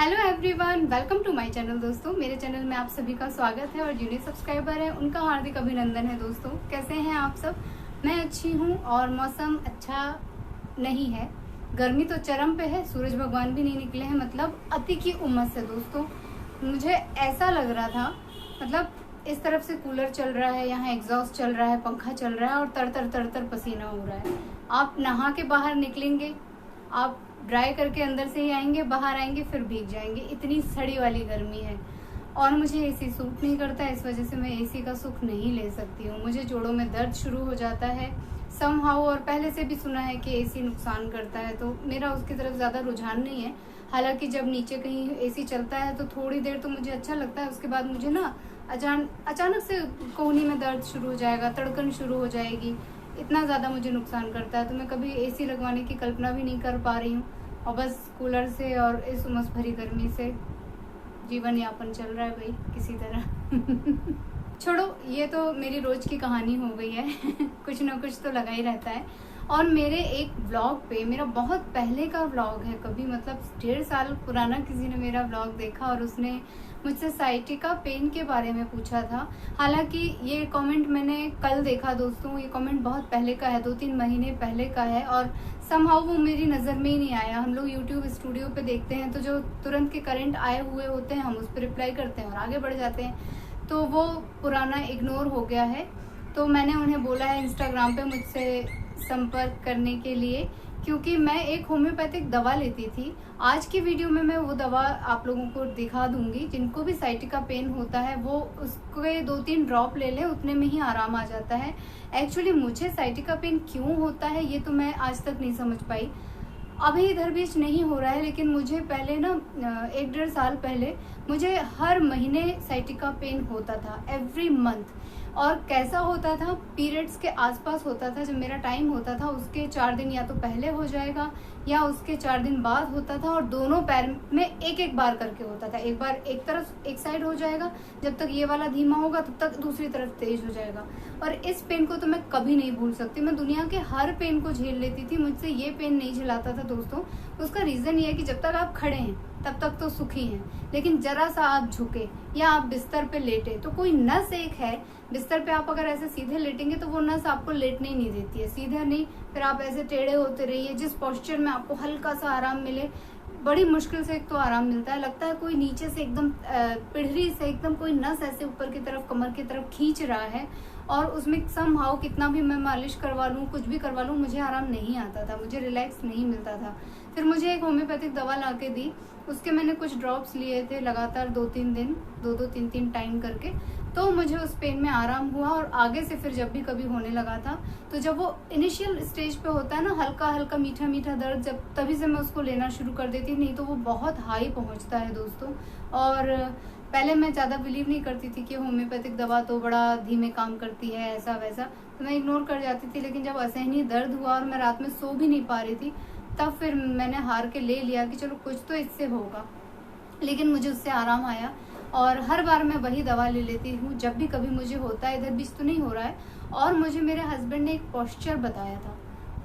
Hello everyone, welcome to my channel. दोस्तों, मेरे channel में आप सभी का स्वागत है और जिन्हें सब्सक्राइबर है उनका हार्दिक अभिनंदन है। दोस्तों, कैसे हैं आप सब? मैं अच्छी हूं और मौसम अच्छा नहीं है। गर्मी तो चरम पे है, सूरज भगवान भी नहीं निकले हैं, मतलब अति की उमस है। दोस्तों, मुझे ऐसा लग रहा था, मतलब इस तरफ से कूलर चल रहा है, यहाँ एग्जॉस्ट चल रहा है, पंखा चल रहा है और तर तर पसीना हो रहा है। आप नहा के बाहर निकलेंगे, आप ड्राई करके अंदर से ही आएंगे, बाहर आएंगे फिर भीग जाएंगे। इतनी सड़ी वाली गर्मी है और मुझे एसी सूट नहीं करता, इस वजह से मैं एसी का सुख नहीं ले सकती हूँ। मुझे जोड़ों में दर्द शुरू हो जाता है समहाउ, और पहले से भी सुना है कि एसी नुकसान करता है, तो मेरा उसकी तरफ ज़्यादा रुझान नहीं है। हालांकि जब नीचे कहीं एसी चलता है तो थोड़ी देर तो मुझे अच्छा लगता है, उसके बाद मुझे ना अचानक से कोहनी में दर्द शुरू हो जाएगा, तड़कन शुरू हो जाएगी। इतना ज़्यादा मुझे नुकसान करता है, तो मैं कभी एसी लगवाने की कल्पना भी नहीं कर पा रही हूँ और बस कूलर से और इस उमस भरी गर्मी से जीवन यापन चल रहा है भाई किसी तरह। छोड़ो, ये तो मेरी रोज की कहानी हो गई है। कुछ ना कुछ तो लगा ही रहता है। और मेरे एक व्लॉग पे, मेरा बहुत पहले का व्लॉग है, कभी मतलब 1.5 साल पुराना, किसी ने मेरा व्लॉग देखा और उसने मुझसे साइटिका पेन के बारे में पूछा था। हालांकि ये कमेंट मैंने कल देखा दोस्तों, ये कमेंट बहुत पहले का है, 2-3 महीने पहले का है और समहाउ वो मेरी नज़र में ही नहीं आया। हम लोग यूट्यूब स्टूडियो पे देखते हैं तो जो तुरंत के करंट आए हुए होते हैं हम उस पर रिप्लाई करते हैं और आगे बढ़ जाते हैं, तो वो पुराना इग्नोर हो गया है। तो मैंने उन्हें बोला है इंस्टाग्राम पे मुझसे संपर्क करने के लिए, क्योंकि मैं एक होम्योपैथिक दवा लेती थी। आज की वीडियो में मैं वो दवा आप लोगों को दिखा दूंगी। जिनको भी साइटिका पेन होता है वो उसके 2-3 ड्रॉप ले लें, उतने में ही आराम आ जाता है। एक्चुअली मुझे साइटिका पेन क्यों होता है ये तो मैं आज तक नहीं समझ पाई। अभी इधर बीच नहीं हो रहा है, लेकिन मुझे पहले ना 1-1.5 साल पहले मुझे हर महीने साइटिका पेन होता था, एवरी मंथ। और कैसा होता था, पीरियड्स के आसपास होता था। जब मेरा टाइम होता था उसके 4 दिन या तो पहले हो जाएगा या उसके 4 दिन बाद होता था, और दोनों पैर में एक बार करके होता था। एक बार एक तरफ एक साइड हो जाएगा, जब तक ये वाला धीमा होगा तब तक दूसरी तरफ तेज हो जाएगा। और इस पेन को तो मैं कभी नहीं भूल सकती। मैं दुनिया के हर पेन को झेल लेती थी, मुझसे ये पेन नहीं झेलाता था दोस्तों। उसका रीजन ये है कि जब तक आप खड़े हैं तब तक तो सुखी हैं, लेकिन जरा सा आप झुके या आप बिस्तर पे लेटे तो कोई नस एक है, बिस्तर पे आप अगर ऐसे सीधे लेटेंगे तो वो नस आपको लेटने ही नहीं देती है, सीधे नहीं, फिर आप ऐसे टेढ़े होते रहिए। जिस पोस्चर में आपको हल्का सा आराम मिले, बड़ी मुश्किल से एक तो आराम मिलता है, लगता है कोई नीचे से एकदम पिढ़री से एकदम कोई नस ऐसे ऊपर की तरफ कमर की तरफ खींच रहा है, और उसमें समहाउ कितना भी मैं मालिश करवा लूँ, कुछ भी करवा लूँ, मुझे आराम नहीं आता था, मुझे रिलैक्स नहीं मिलता था। फिर मुझे एक होम्योपैथिक दवा ला के दी, उसके मैंने कुछ ड्रॉप्स लिए थे लगातार 2-3 दिन, 2-3 टाइम करके, तो मुझे उस पेन में आराम हुआ। और आगे से फिर जब भी कभी होने लगा था, तो जब वो इनिशियल स्टेज पे होता है ना, हल्का हल्का मीठा मीठा दर्द, जब तभी से मैं उसको लेना शुरू कर देती, नहीं तो वो बहुत हाई पहुंचता है दोस्तों। और पहले मैं ज़्यादा बिलीव नहीं करती थी कि होम्योपैथिक दवा तो बड़ा धीमे काम करती है, ऐसा वैसा, तो मैं इग्नोर कर जाती थी। लेकिन जब असहनीय दर्द हुआ और मैं रात में सो भी नहीं पा रही थी, तब फिर मैंने हार के ले लिया कि चलो कुछ तो इससे होगा। लेकिन मुझे उससे आराम आया और हर बार मैं वही दवा ले लेती हूँ जब भी कभी मुझे होता है। इधर बीच तो नहीं हो रहा है। और मुझे मेरे हस्बैंड ने एक पोस्चर बताया था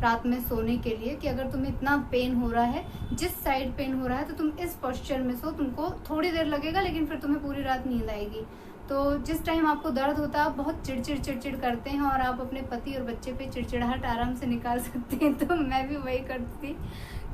रात में सोने के लिए कि अगर तुम्हें इतना पेन हो रहा है, जिस साइड पेन हो रहा है, तो तुम इस पोस्चर में सो, तुमको थोड़ी देर लगेगा लेकिन फिर तुम्हें पूरी रात नींद आएगी। तो जिस टाइम आपको दर्द होता है आप बहुत चिड़चिड़ करते हैं और आप अपने पति और बच्चे पे चिड़चिड़ाहट आराम से निकाल सकते हैं। तो मैं भी वही करती थी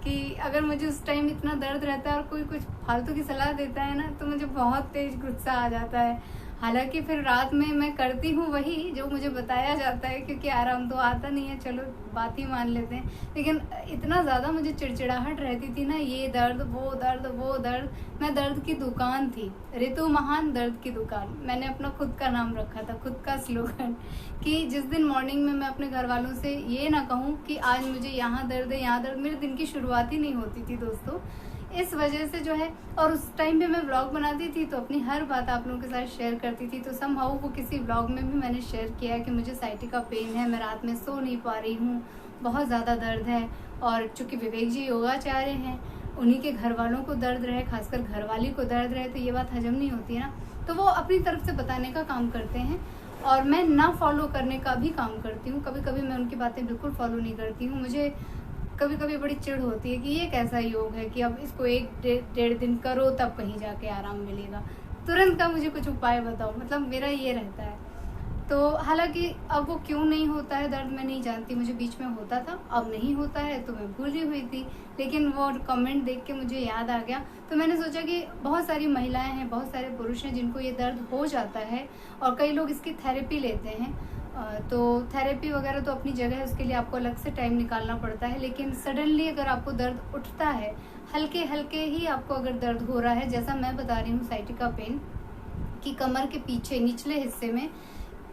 कि अगर मुझे उस टाइम इतना दर्द रहता है और कोई कुछ फालतू की सलाह देता है ना, तो मुझे बहुत तेज गुस्सा आ जाता है। हालांकि फिर रात में मैं करती हूँ वही जो मुझे बताया जाता है, क्योंकि आराम तो आता नहीं है, चलो बात ही मान लेते हैं। लेकिन इतना ज़्यादा मुझे चिड़चिड़ाहट रहती थी ना, ये दर्द वो दर्द वो दर्द। मैं दर्द की दुकान थी, ऋतु महान दर्द की दुकान, मैंने अपना खुद का नाम रखा था, खुद का स्लोगन, कि जिस दिन मॉर्निंग में मैं अपने घर वालों से ये ना कहूँ कि आज मुझे यहाँ दर्द है यहाँ दर्द, मेरे दिन की शुरुआत ही नहीं होती थी दोस्तों। इस वजह से जो है, और उस टाइम पे मैं व्लॉग बनाती थी तो अपनी हर बात आप लोगों के साथ शेयर करती थी, तो समहाउ वो किसी व्लॉग में भी मैंने शेयर किया कि मुझे साइटिका पेन है, मैं रात में सो नहीं पा रही हूँ, बहुत ज़्यादा दर्द है। और चूंकि विवेक जी योगाचार्य हैं, उन्हीं के घर वालों को दर्द रहे, खासकर घरवाली को दर्द रहे, तो ये बात हजम नहीं होती है ना, तो वो अपनी तरफ से बताने का काम करते हैं और मैं ना फॉलो करने का भी काम करती हूँ। कभी कभी मैं उनकी बातें बिल्कुल फॉलो नहीं करती हूँ। मुझे कभी कभी बड़ी चिढ़ होती है कि ये कैसा योग है कि अब इसको 1-1.5 दिन करो तब कहीं जाके आराम मिलेगा, तुरंत का मुझे कुछ उपाय बताओ। मतलब मेरा ये रहता है। तो हालांकि अब वो क्यों नहीं होता है दर्द मैं नहीं जानती, मुझे बीच में होता था, अब नहीं होता है तो मैं भूली हुई थी, लेकिन वो कमेंट देख के मुझे याद आ गया। तो मैंने सोचा कि बहुत सारी महिलाएं हैं, बहुत सारे पुरुष हैं जिनको ये दर्द हो जाता है और कई लोग इसकी थेरेपी लेते हैं। तो थेरेपी वगैरह तो अपनी जगह है, उसके लिए आपको अलग से टाइम निकालना पड़ता है। लेकिन सडनली अगर आपको दर्द उठता है, हल्के हल्के ही आपको अगर दर्द हो रहा है, जैसा मैं बता रही हूँ साइटिका पेन, कि कमर के पीछे निचले हिस्से में,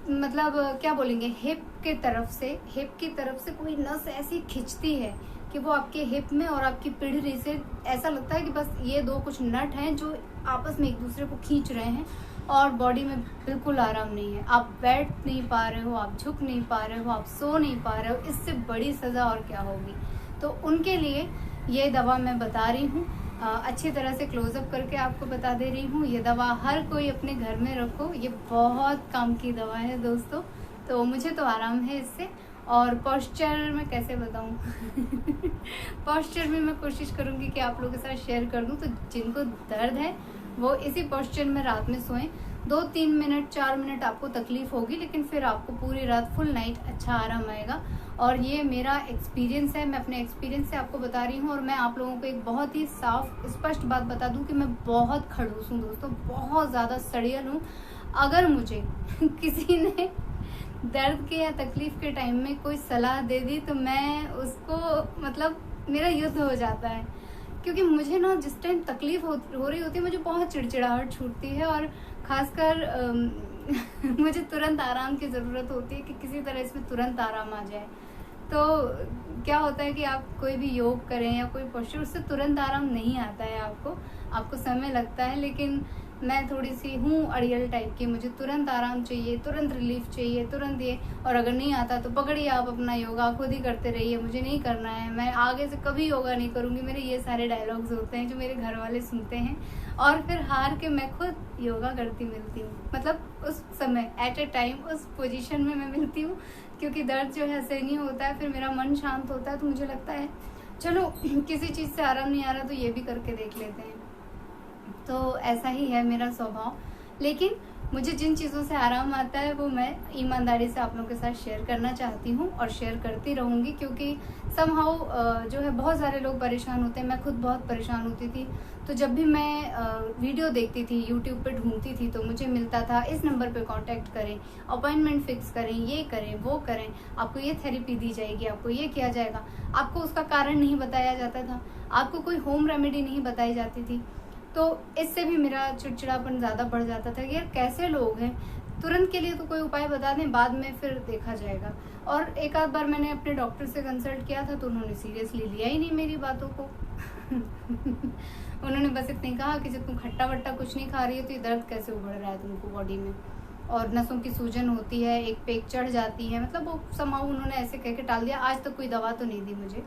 मतलब क्या बोलेंगे, हिप की तरफ से कोई नस ऐसी खिंचती है कि वो आपके हिप में और आपकी पीढ़ी से ऐसा लगता है कि बस ये दो कुछ नट हैं जो आपस में एक दूसरे को खींच रहे हैं और बॉडी में बिल्कुल आराम नहीं है। आप बैठ नहीं पा रहे हो, आप झुक नहीं पा रहे हो, आप सो नहीं पा रहे हो, इससे बड़ी सज़ा और क्या होगी। तो उनके लिए ये दवा मैं बता रही हूँ, अच्छी तरह से क्लोजअप करके आपको बता दे रही हूँ। ये दवा हर कोई अपने घर में रखो, ये बहुत काम की दवा है दोस्तों। तो मुझे तो आराम है इससे। और पोस्चर में कैसे बताऊँ पोस्चर में मैं कोशिश करूँगी कि आप लोगों के साथ शेयर कर दूँ। तो जिनको दर्द है वो इसी पोस्चर में रात में सोएं। 2-3 मिनट 4 मिनट आपको तकलीफ होगी, लेकिन फिर आपको पूरी रात फुल नाइट अच्छा आराम आएगा। और ये मेरा एक्सपीरियंस है, मैं अपने एक्सपीरियंस से आपको बता रही हूँ। और मैं आप लोगों को एक बहुत ही साफ स्पष्ट बात बता दूँ कि मैं बहुत खड़ूस हूँ दोस्तों, बहुत ज़्यादा सड़ियल हूँ। अगर मुझे किसी ने दर्द के या तकलीफ के टाइम में कोई सलाह दे दी तो मैं उसको, मतलब मेरा युद्ध हो जाता है। क्योंकि मुझे ना जिस टाइम तकलीफ हो रही होती है, मुझे बहुत चिड़चिड़ाहट छूटती है और खासकर मुझे तुरंत आराम की ज़रूरत होती है कि किसी तरह इसमें तुरंत आराम आ जाए। तो क्या होता है कि आप कोई भी योग करें या कोई पोस्चर, उससे तुरंत आराम नहीं आता है, आपको समय लगता है। लेकिन मैं थोड़ी सी हूँ अड़ियल टाइप की, मुझे तुरंत आराम चाहिए, तुरंत रिलीफ चाहिए, तुरंत ये। और अगर नहीं आता तो पकड़िए आप अपना योगा, खुद ही करते रहिए, मुझे नहीं करना है, मैं आगे से कभी योगा नहीं करूँगी। मेरे ये सारे डायलॉग्स होते हैं जो मेरे घर वाले सुनते हैं और फिर हार के मैं खुद योगा करती मिलती हूँ। मतलब उस समय एट ए टाइम उस पोजीशन में मैं मिलती हूँ, क्योंकि दर्द जो है असहनीय होता है, फिर मेरा मन शांत होता है। तो मुझे लगता है चलो किसी चीज़ से आराम नहीं आ रहा तो ये भी करके देख लेते हैं। तो ऐसा ही है मेरा स्वभाव। लेकिन मुझे जिन चीज़ों से आराम आता है वो मैं ईमानदारी से आप लोगों के साथ शेयर करना चाहती हूँ और शेयर करती रहूँगी। क्योंकि समहाउ जो है बहुत सारे लोग परेशान होते हैं, मैं खुद बहुत परेशान होती थी। तो जब भी मैं वीडियो देखती थी, यूट्यूब पे ढूंढती थी, तो मुझे मिलता था इस नंबर पे कांटेक्ट करें, अपॉइंटमेंट फिक्स करें, ये करें, वो करें, आपको ये थेरेपी दी जाएगी, आपको ये किया जाएगा। आपको उसका कारण नहीं बताया जाता था, आपको कोई होम रेमेडी नहीं बताई जाती थी। तो इससे भी मेरा चिड़चिड़ापन ज़्यादा बढ़ जाता था कि यार कैसे लोग हैं, तुरंत के लिए तो कोई उपाय बता दें, बाद में फिर देखा जाएगा। और एक आध बार मैंने अपने डॉक्टर से कंसल्ट किया था तो उन्होंने सीरियसली लिया ही नहीं मेरी बातों को उन्होंने बस इतने कहा कि जब तुम खट्टा वट्टा कुछ नहीं खा रही हो तो ये दर्द कैसे उभर रहा है तुमको बॉडी में, और नसों की सूजन होती है, एक पे एक चढ़ जाती है। मतलब वो समाऊ उन्होंने ऐसे कह के टाल दिया। आज तक कोई दवा तो नहीं दी मुझे,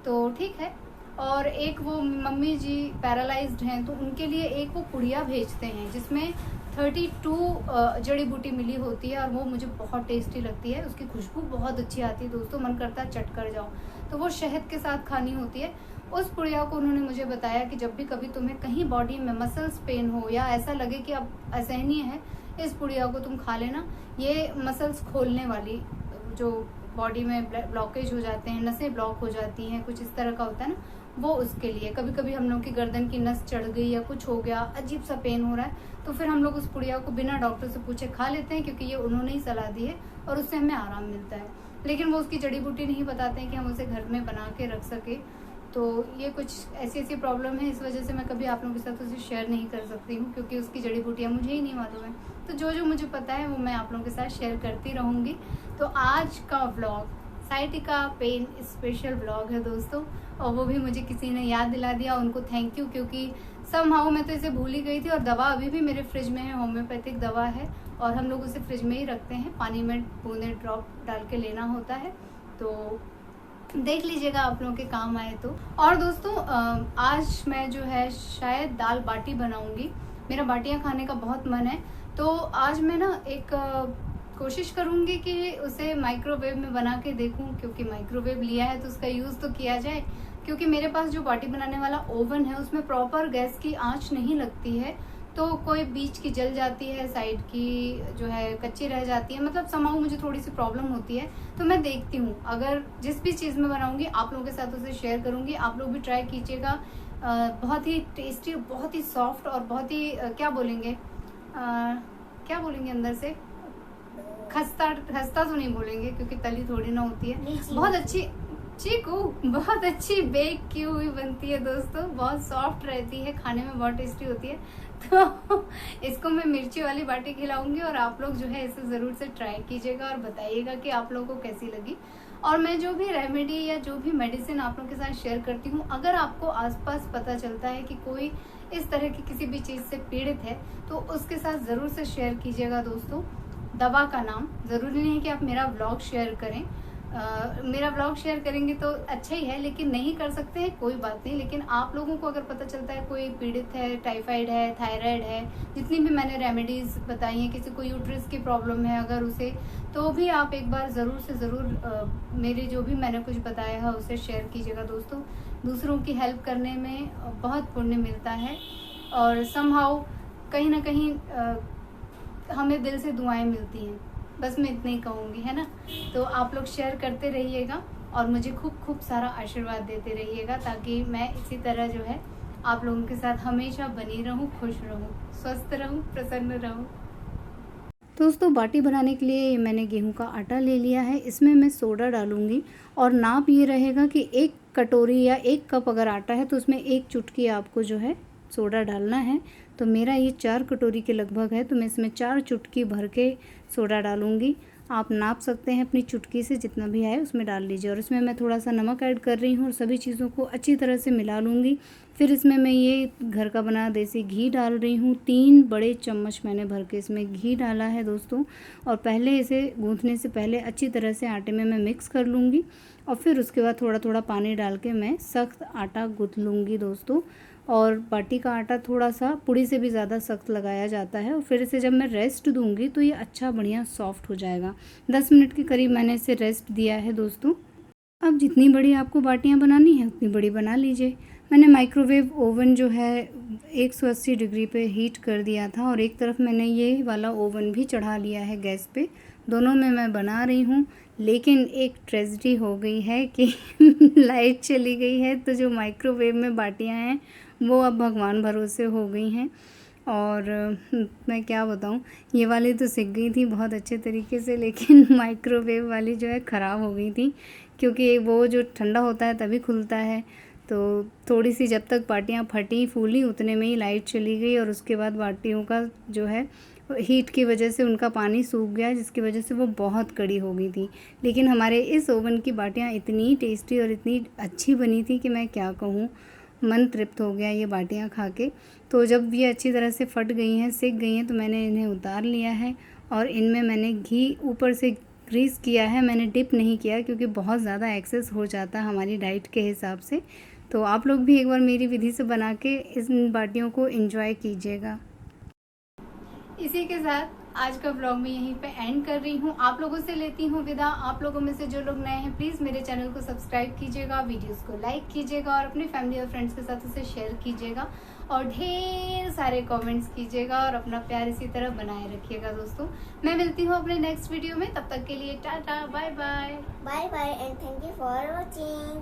तो ठीक है। और एक वो मम्मी जी पैरालाइज्ड हैं, तो उनके लिए एक वो पुड़िया भेजते हैं जिसमें 32 जड़ी बूटी मिली होती है और वो मुझे बहुत टेस्टी लगती है, उसकी खुशबू बहुत अच्छी आती है दोस्तों, मन करता है चट कर जाओ। तो वो शहद के साथ खानी होती है। उस पुड़िया को उन्होंने मुझे बताया कि जब भी कभी तुम्हें कहीं बॉडी में मसल्स पेन हो या ऐसा लगे कि अब असहनीय है, इस पुड़िया को तुम खा लेना। ये मसल्स खोलने वाली, जो बॉडी में ब्लॉकेज हो जाते हैं, नसें ब्लॉक हो जाती हैं, कुछ इस तरह का होता है ना, वो उसके लिए। कभी कभी हम लोग की गर्दन की नस चढ़ गई या कुछ हो गया, अजीब सा पेन हो रहा है, तो फिर हम लोग उस पुड़िया को बिना डॉक्टर से पूछे खा लेते हैं, क्योंकि ये उन्होंने ही सलाह दी है और उससे हमें आराम मिलता है। लेकिन वो उसकी जड़ी बूटी नहीं बताते हैं कि हम उसे घर में बना के रख सके। तो ये कुछ ऐसी ऐसी प्रॉब्लम है, इस वजह से मैं कभी आप लोगों के साथ उसे शेयर नहीं कर सकती हूँ, क्योंकि उसकी जड़ी बूटियाँ मुझे ही नहीं मालूम है। तो जो जो मुझे पता है वो मैं आप लोगों के साथ शेयर करती रहूँगी। तो आज का vlog sciatica pain special vlog है दोस्तों, और वो भी मुझे किसी ने याद दिला दिया, उनको थैंक यू। क्योंकि समहाउ मैं तो इसे भूल ही गई थी। और दवा अभी भी मेरे फ्रिज में है, होम्योपैथिक दवा है, और हम लोग उसे फ्रिज में ही रखते हैं, पानी में बूंदे ड्रॉप डाल के लेना होता है। तो देख लीजिएगा आप लोगों के काम आए तो। और दोस्तों आज मैं जो है शायद दाल बाटी बनाऊंगी, मेरा बाटियां खाने का बहुत मन है। तो आज मैं ना एक कोशिश करूंगी कि उसे माइक्रोवेव में बना के देखूं, क्योंकि माइक्रोवेव लिया है तो उसका यूज तो किया जाए। क्योंकि मेरे पास जो बाटी बनाने वाला ओवन है उसमें प्रॉपर गैस की आंच नहीं लगती है, तो कोई बीच की जल जाती है, साइड की जो है कच्ची रह जाती है, मतलब समाऊ मुझे थोड़ी सी प्रॉब्लम होती है। तो मैं देखती हूँ, अगर जिस भी चीज़ में बनाऊंगी आप लोगों के साथ उसे शेयर करूंगी, आप लोग भी ट्राई कीजिएगा। बहुत ही टेस्टी, बहुत ही सॉफ्ट और बहुत ही क्या बोलेंगे अंदर से खस्ता तो नहीं बोलेंगे क्योंकि तली थोड़ी ना होती है। बहुत अच्छी चीकू, बहुत अच्छी बेक की हुई बनती है दोस्तों, बहुत सॉफ्ट रहती है, खाने में बहुत टेस्टी होती है। तो इसको मैं मिर्ची वाली बाटी खिलाऊंगी और आप लोग जो है इसे जरूर से ट्राई कीजिएगा और बताइएगा कि आप लोगों को कैसी लगी। और मैं जो भी रेमेडी या जो भी मेडिसिन आप लोगों के साथ शेयर करती हूँ, अगर आपको आसपास पता चलता है कि कोई इस तरह की किसी भी चीज़ से पीड़ित है तो उसके साथ ज़रूर से शेयर कीजिएगा दोस्तों। दवा का नाम, ज़रूरी नहीं कि आप मेरा ब्लॉग शेयर करें, मेरा ब्लॉग शेयर करेंगे तो अच्छा ही है, लेकिन नहीं कर सकते हैं कोई बात नहीं। लेकिन आप लोगों को अगर पता चलता है कोई पीड़ित है, टाइफाइड है, थायराइड है, जितनी भी मैंने रेमेडीज बताई हैं, किसी को यूट्रस की प्रॉब्लम है अगर उसे, तो भी आप एक बार ज़रूर से ज़रूर मेरे जो भी मैंने कुछ बताया है उसे शेयर कीजिएगा दोस्तों। दूसरों की हेल्प करने में बहुत पुण्य मिलता है और समहाउ कहीं ना कहीं हमें दिल से दुआएं मिलती हैं। बस मैं इतना ही कहूँगी, है ना। तो आप लोग शेयर करते रहिएगा और मुझे खूब सारा आशीर्वाद देते रहिएगा, ताकि मैं इसी तरह जो है आप लोगों के साथ हमेशा बनी रहूँ, खुश रहूँ, स्वस्थ रहूँ, प्रसन्न रहूँ। दोस्तों बाटी बनाने के लिए मैंने गेहूं का आटा ले लिया है, इसमें मैं सोडा डालूंगी और नाप ये रहेगा कि 1 कटोरी या 1 कप अगर आटा है तो उसमें 1 चुटकी आपको जो है सोडा डालना है। तो मेरा ये 4 कटोरी के लगभग है, तो मैं इसमें 4 चुटकी भर के सोडा डालूंगी। आप नाप सकते हैं अपनी चुटकी से, जितना भी आए उसमें डाल लीजिए। और इसमें मैं थोड़ा सा नमक ऐड कर रही हूँ और सभी चीज़ों को अच्छी तरह से मिला लूँगी। फिर इसमें मैं ये घर का बना देसी घी डाल रही हूँ, 3 बड़े चम्मच मैंने भर के इसमें घी डाला है दोस्तों। और पहले इसे गूँथने से पहले अच्छी तरह से आटे में मैं मिक्स कर लूँगी और फिर उसके बाद थोड़ा थोड़ा पानी डाल के मैं सख्त आटा गूँथ लूँगी दोस्तों। और बाटी का आटा थोड़ा सा पुड़ी से भी ज़्यादा सख्त लगाया जाता है। और फिर इसे जब मैं रेस्ट दूंगी तो ये अच्छा बढ़िया सॉफ्ट हो जाएगा। 10 मिनट के करीब मैंने इसे रेस्ट दिया है दोस्तों। अब जितनी बड़ी आपको बाटियां बनानी है उतनी बड़ी बना लीजिए। मैंने माइक्रोवेव ओवन जो है 180 डिग्री पे हीट कर दिया था और एक तरफ मैंने ये वाला ओवन भी चढ़ा लिया है गैस पे। दोनों में मैं बना रही हूँ, लेकिन एक ट्रेजेडी हो गई है कि लाइट चली गई है, तो जो माइक्रोवेव में बाटियां हैं वो अब भगवान भरोसे हो गई हैं। और मैं क्या बताऊं, ये वाली तो सिक गई थी बहुत अच्छे तरीके से, लेकिन माइक्रोवेव वाली जो है ख़राब हो गई थी, क्योंकि वो जो ठंडा होता है तभी खुलता है। तो थोड़ी सी जब तक बाटियां फटी फूली उतने में ही लाइट चली गई और उसके बाद बाटियों का जो है हीट की वजह से उनका पानी सूख गया, जिसकी वजह से वो बहुत कड़ी हो गई थी। लेकिन हमारे इस ओवन की बाटियां इतनी टेस्टी और इतनी अच्छी बनी थी कि मैं क्या कहूँ, मन तृप्त हो गया ये बाटियां खा के। तो जब ये अच्छी तरह से फट गई हैं, सिक गई हैं, तो मैंने इन्हें उतार लिया है और इनमें मैंने घी ऊपर से ग्रीस किया है। मैंने डिप नहीं किया क्योंकि बहुत ज़्यादा एक्सेस हो जाता है हमारी डाइट के हिसाब से। तो आप लोग भी एक बार मेरी विधि से बना के इस बाटियों को एंजॉय कीजिएगा। इसी के साथ आज का ब्लॉग मैं यहीं पे एंड कर रही हूँ। आप लोगों से लेती हूँ विदा। आप लोगों में से जो लोग नए हैं प्लीज़ मेरे चैनल को सब्सक्राइब कीजिएगा, वीडियोस को लाइक कीजिएगा और अपनी फैमिली और फ्रेंड्स के साथ उसे शेयर कीजिएगा और ढेर सारे कमेंट्स कीजिएगा और अपना प्यार इसी तरह बनाए रखिएगा दोस्तों। मैं मिलती हूँ अपने नेक्स्ट वीडियो में, तब तक के लिए ta-ta, bye bye. Bye bye and thank you for watching.